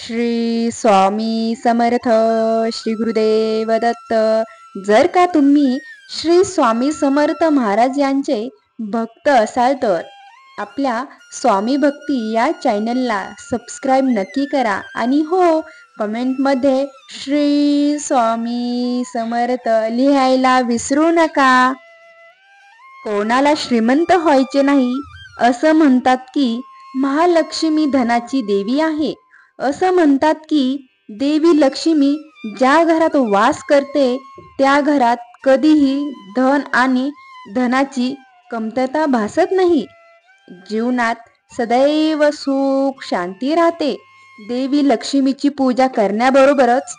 श्री स्वामी समर्थ. श्री गुरुदेव दत्त. जर का तुम्ही श्री स्वामी समर्थ महाराज यांचे भक्त असाल तर आपल्या स्वामी भक्ती या चॅनलला सबस्क्राईब नक्की करा आणि हो, कमेंटमध्ये श्री स्वामी समर्थ लिहायला विसरू नका. कोणाला श्रीमंत व्हायचे नाही. असं म्हणतात की महालक्ष्मी धनाची देवी आहे. असं म्हणतात की देवी लक्ष्मी ज्या घरात वास करते त्या घरात कधीही धन आणि धनाची कमतरता भासत नाही. जीवनात सदैव सुख शांती राहते. देवी लक्ष्मीची पूजा करण्याबरोबरच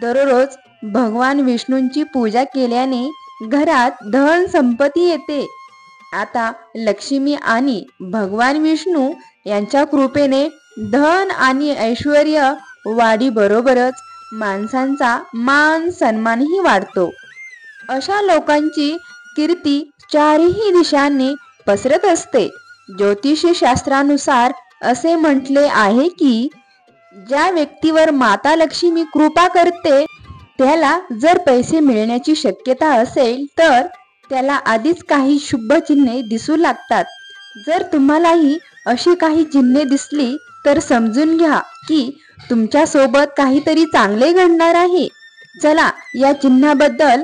दररोज भगवान विष्णूंची पूजा केल्याने घरात धन संपत्ती येते. आता लक्ष्मी आणि भगवान विष्णू यांच्या कृपेने धन आणि ऐश्वर्य वाढी बरोबरच माणसांचा मान सन्मानही वाढतो. अशा लोकांची कीर्ती चारही दिशांनी पसरत असते. ज्योतिषी शास्त्रानुसार असे म्हटले आहे की ज्या व्यक्तीवर माता लक्ष्मी कृपा करते त्याला जर पैसे मिळण्याची शक्यता असेल तर त्याला आधीच काही शुभ चिन्हे दिसू लागतात. जर तुम्हालाही अशी काही चिन्हे दिसली तर समजून घ्या की तुमच्या सोबत काहीतरी चांगले घडणार आहे. चला या चिन्हाबद्दल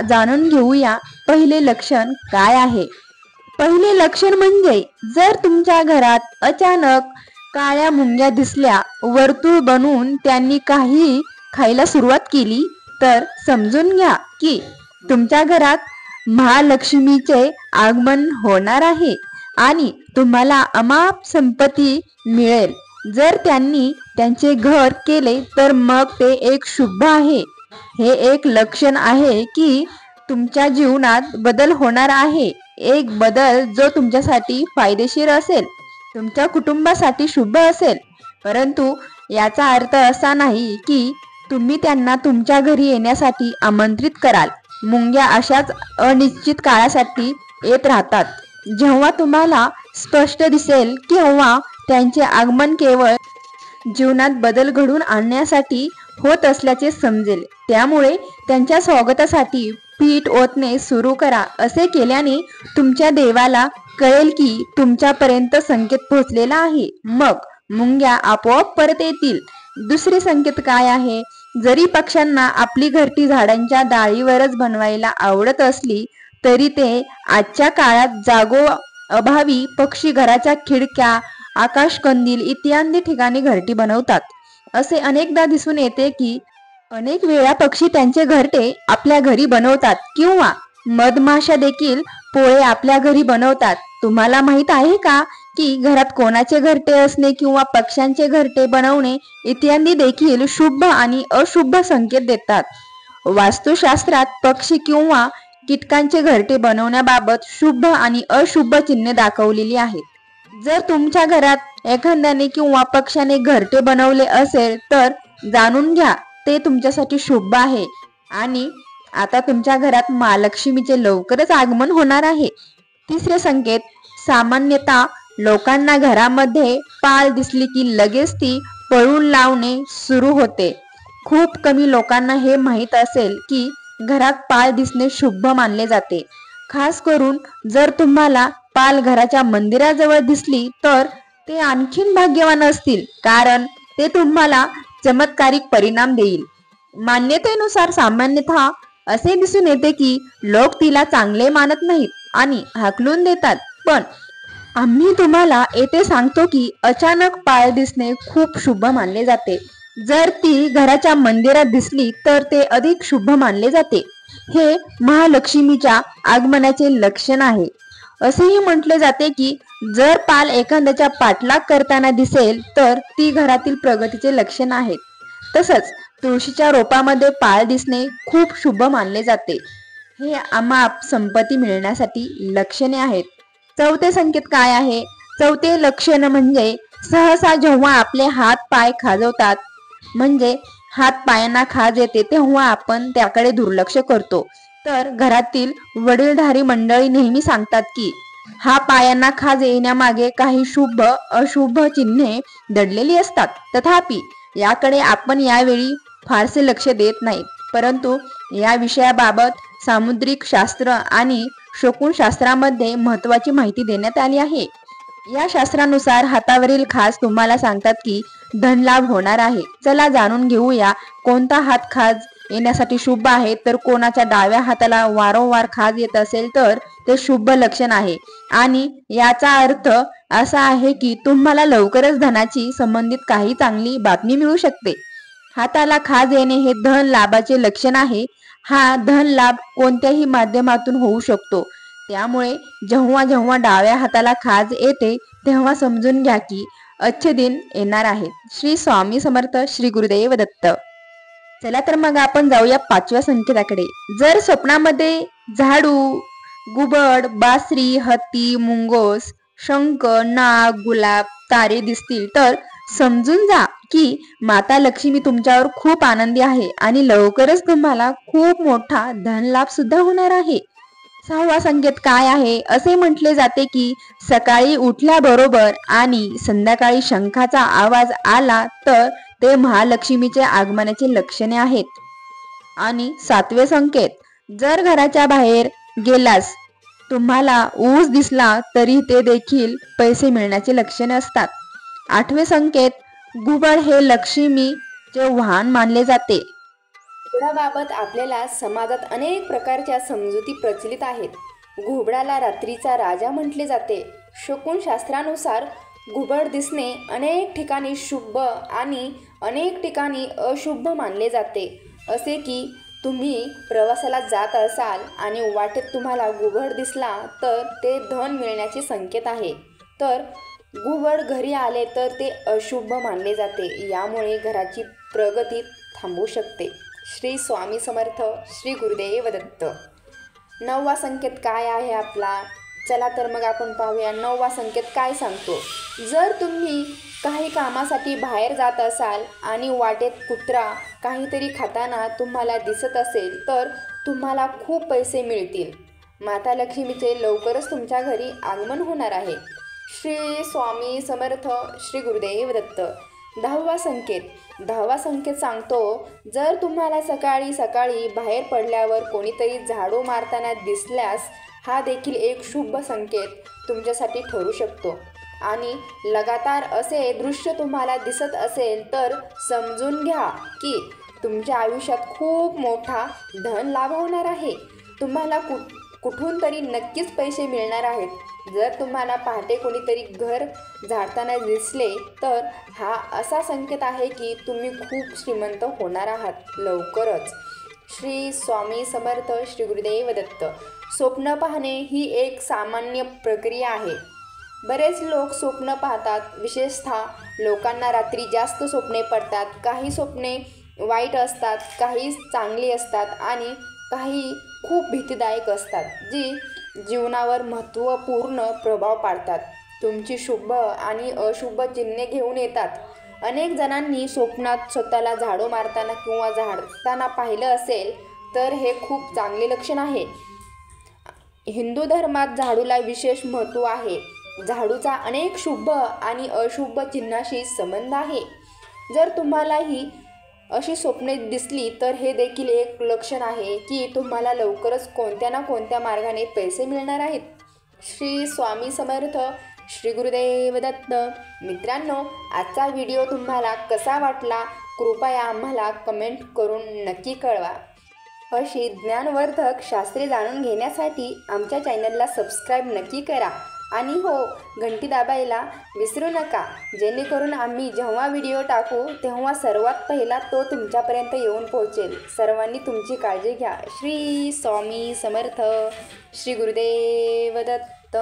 जाणून घेऊया. पहिले लक्षण काय आहे? पहिले लक्षण म्हणजे जर तुमच्या घरात अचानक काळ्या मुंग्या दिसल्या, वर्तुळ बनवून त्यांनी काही खायला सुरुवात केली तर समजून घ्या की तुमच्या घरात महालक्ष्मीचे आगमन होणार आहे आणि तुम्हाला अमाप संपत्ती मिळेल. जर त्यांनी त्यांचे घर केले तर मग ते एक शुभ आहे. हे एक लक्षण आहे की तुमच्या जीवनात बदल होणार आहे. एक बदल जो तुमच्यासाठी फायदेशीर असेल, तुमच्या कुटुंबासाठी शुभ असेल. परंतु याचा अर्थ असा नाही की तुम्ही त्यांना तुमच्या घरी येण्यासाठी आमंत्रित कराल. मुंग्या अशाच अनिश्चित काळासाठी येत राहतात. जेव्हा तुम्हाला स्पष्ट दिसेल किंवा त्यांचे आगमन केवळ जीवनात बदल घडवून आणण्यासाठी होत असल्याचे समजेल. त्यामुळे त्यांच्या स्वागतासाठी पीठ ओतणे सुरू करा. असे केल्याने तुमच्या देवाला कळेल की तुमच्यापर्यंत संकेत पोहोचलेला आहे. मग मुंग्या आपोआप परत येतील. दुसरे संकेत काय आहे? जरी पक्ष्यांना आपली घरटी झाडांच्या डाळीवरच बनवायला आवडत असली तरी ते आजच्या काळात जागो अभावी पक्षी घराच्या खिडक्या, आकाशकंदील इत्यादी ठिकाणी घरटी बनवतात. असे अनेकदा दिसून येते की अनेक वेळा पक्षी त्यांचे घरटे आपल्या घरी बनवतात किंवा मधमाशा देखील पोळे आपल्या घरी बनवतात. तुम्हाला माहित आहे का की घरात कोणाचे घरटे असणे किंवा पक्ष्यांचे घरटे बनवणे इत्यादी देखील शुभ आणि अशुभ संकेत देतात. वास्तुशास्त्रात पक्षी किंवा कीटकांचे घरटे बनवण्याबाबत शुभ आणि अशुभ चिन्हे दाखवलेली आहेत. जर तुमच्या घरात एखाद्याने किंवा पक्ष्याने घरटे बनवले असेल तर जाणून घ्या ते तुमच्यासाठी शुभ आहे आणि आता तुमच्या घरात महालक्ष्मीचे लवकरच आगमन होणार आहे. तिसरे संकेत, सामान्यतः लोकांना घरामध्ये पाल दिसली की लगेच ती पळून लावणे सुरू होते. खूप कमी लोकांना हे माहीत असेल की घरात पाल दिसणे शुभ मानले जाते. खास करून जर तुम्हाला पाल घराच्या मंदिराजवळ दिसली तर ते आणखीन भाग्यवान असतील, कारण ते तुम्हाला चमत्कारिक परिणाम देईल. मान्यतेनुसार सामान्यतः असे दिसून येते की लोक तिला चांगले मानत नाहीत आणि हाकलून देतात. पण आम्ही तुम्हाला येथे सांगतो की अचानक पाल दिसणे खूप शुभ मानले जाते. जर ती घराच्या मंदिरात दिसली तर ते अधिक शुभ मानले जाते. हे महालक्ष्मीच्या आगमनाचे लक्षण आहे. असेही म्हटले जाते की जर पाल एखाद्याच्या पाठलाग करताना दिसेल तर ती घरातील प्रगतीचे लक्षण आहे. तसंच तुळशीच्या रोपामध्ये पाल दिसणे खूप शुभ मानले जाते. हे अमाप संपत्ती मिळण्यासाठी लक्षणे आहेत. चौथे संकेत काय आहे? चौथे लक्षण म्हणजे सहसा जेव्हा आपले हात पाय खाजवतात, म्हणजे हात पायांना खाज येते, तेव्हा आपण त्याकडे दुर्लक्ष करतो. तर घरातील वडीलधारी मंडळी नेहमी सांगतात की हा पायांना खाज येण्यामागे काही शुभ अशुभ चिन्हे दडलेली असतात. तथापि याकडे आपण यावेळी फारसे लक्ष देत नाहीत, परंतु या विषयाबाबत सामुद्रिक शास्त्र आणि शकुनशास्त्रामध्ये महत्त्वाची माहिती देण्यात आली आहे. या शास्त्रानुसार हातावरील खाज तुम्हाला सांगतात की धनलाभ होणार आहे. चला जाणून घेऊया कोणता हात खाज येण्यासाठी शुभ आहे. तर कोणाच्या डाव्या हाताला वारंवार खाज येत असेल तर ते शुभ लक्षण आहे आणि याचा अर्थ असा आहे की तुम्हाला लवकरच धनाची संबंधित काही चांगली बातमी मिळू शकते. हाताला खाज येणे हे धन लाभाचे लक्षण आहे. हा धन लाभ कोणत्याही माध्यमातून होऊ शकतो. त्यामुळे जेव्हा जेव्हा डाव्या हाताला खाज येते तेव्हा समजून घ्या की अच्छे दिन येणार आहेत. श्री स्वामी समर्थ. श्री गुरुदेव दत्त. चला तर मग आपण जाऊया 5व्या संकेताकडे. जर स्वप्नामध्ये झाडू, घुबड, बासरी, हत्ती, मुंगोस, शंख, नाग, गुलाब, तारे दिसतील तर समजून जा की माता लक्ष्मी तुमच्यावर खूप आनंदी आहे आणि लवकरच तुम्हाला खूप मोठा धनलाभ सुद्धा होणार आहे. 6वा संकेत काय आहे? असे म्हटले जाते की सकाळी उठल्याबरोबर आणि संध्याकाळी शंखाचा आवाज आला तर ते महालक्ष्मीचे आगमनाचे लक्षणे आहेत. आणि 7वे संकेत, जर घराच्या बाहेर गेलास तुम्हाला ऊस दिसला तरी ते देखील पैसे मिळण्याचे लक्षणे असतात. 8वे संकेत, घुबड हे लक्ष्मीचे वाहन मानले जाते. घुबडाबाबत आपल्याला समाजात अनेक प्रकारच्या समजुती प्रचलित आहेत. घुबडाला रात्रीचा राजा म्हटले जाते. शकुनशास्त्रानुसार घुबड दिसणे अनेक ठिकाणी शुभ आणि अनेक ठिकाणी अशुभ मानले जाते. असे की तुम्ही प्रवासाला जात असाल आणि वाटेत तुम्हाला घुबड दिसला तर ते धन मिळण्याचे संकेत आहे. तर घुबड घरी आले तर ते अशुभ मानले जाते. यामुळे घराची प्रगती थांबू शकते. श्री स्वामी समर्थ. श्री गुरुदेव दत्त. 9वा संकेत काय आहे आपला? चला तर मग आपण पाहूया 9वा संकेत काय सांगतो. जर तुम्ही काही कामासाठी बाहेर जात असाल आणि वाटेत कुत्रा काहीतरी खाताना तुम्हाला दिसत असेल तर तुम्हाला खूप पैसे मिळतील. माता लक्ष्मीचे लवकरच तुमच्या घरी आगमन होणार आहे. श्री स्वामी समर्थ. श्री गुरुदेव दत्त. 10वा संकेत सांगतो, जर तुम्हाला सकाळी सकाळी बाहेर पडल्यावर कोणीतरी झाडू मारताना दिसल्यास हा देखील एक शुभ संकेत तुमच्यासाठी ठरू शकतो. आणि लगातार असे दृश्य तुम्हाला दिसत असेल तर समजून घ्या की तुमच्या आयुष्यात खूप मोठा धन लाभ होणार आहे. तुम्हाला कुठून तरी नक्कीच पैसे मिळणार आहेत. जर तुम्हाला पहाटे कोणीतरी घर झाडताना दिसले तर हा असा संकेत आहे की तुम्ही खूप श्रीमंत होणार आहात लवकरच. श्री स्वामी समर्थ. श्री गुरुदेव दत्त. स्वप्न पाहणे ही एक सामान्य प्रक्रिया आहे. बरेच लोक स्वप्न पाहतात. विशेषतः लोकांना रात्री जास्त स्वप्ने पडतात. काही स्वप्ने वाईट असतात, काही चांगली असतात आणि काही खूप भीतीदायक असतात, जी जीवनावर महत्त्वपूर्ण प्रभाव पाडतात. तुमची शुभ आणि अशुभ चिन्हे घेऊन येतात. अनेक जणांनी स्वप्नात स्वतःला झाडू मारताना किंवा झाडताना पाहिलं असेल तर हे खूप चांगले लक्षण आहे. हिंदू धर्मात झाडूला विशेष महत्त्व आहे. झाडूचा अनेक शुभ आणि अशुभ चिन्हाशी संबंध आहे. जर तुम्हालाही अशी स्वप्ने दिसली तर हे देखील एक लक्षण आहे की तुम्हाला लवकरच कोणत्या ना कोणत्या मार्गाने पैसे मिळणार आहेत. श्री स्वामी समर्थ. श्री गुरुदेव दत्त. मित्रांनो, आजचा व्हिडिओ तुम्हाला कसा वाटला कृपया आम्हाला कमेंट करून नक्की कळवा. अशी ज्ञानवर्धक शास्त्रे जाणून घेण्यासाठी आमच्या चॅनलला सबस्क्राईब नक्की करा आणि हो, घंटी दाबायला विसरू नका, जेणेकरून आम्ही जेव्हा व्हिडिओ टाकू तेव्हा सर्वात पहिला तो तुमच्यापर्यंत येऊन पोहोचेल. सर्वांनी तुमची काळजी घ्या. श्री स्वामी समर्थ. श्री गुरुदेव दत्त.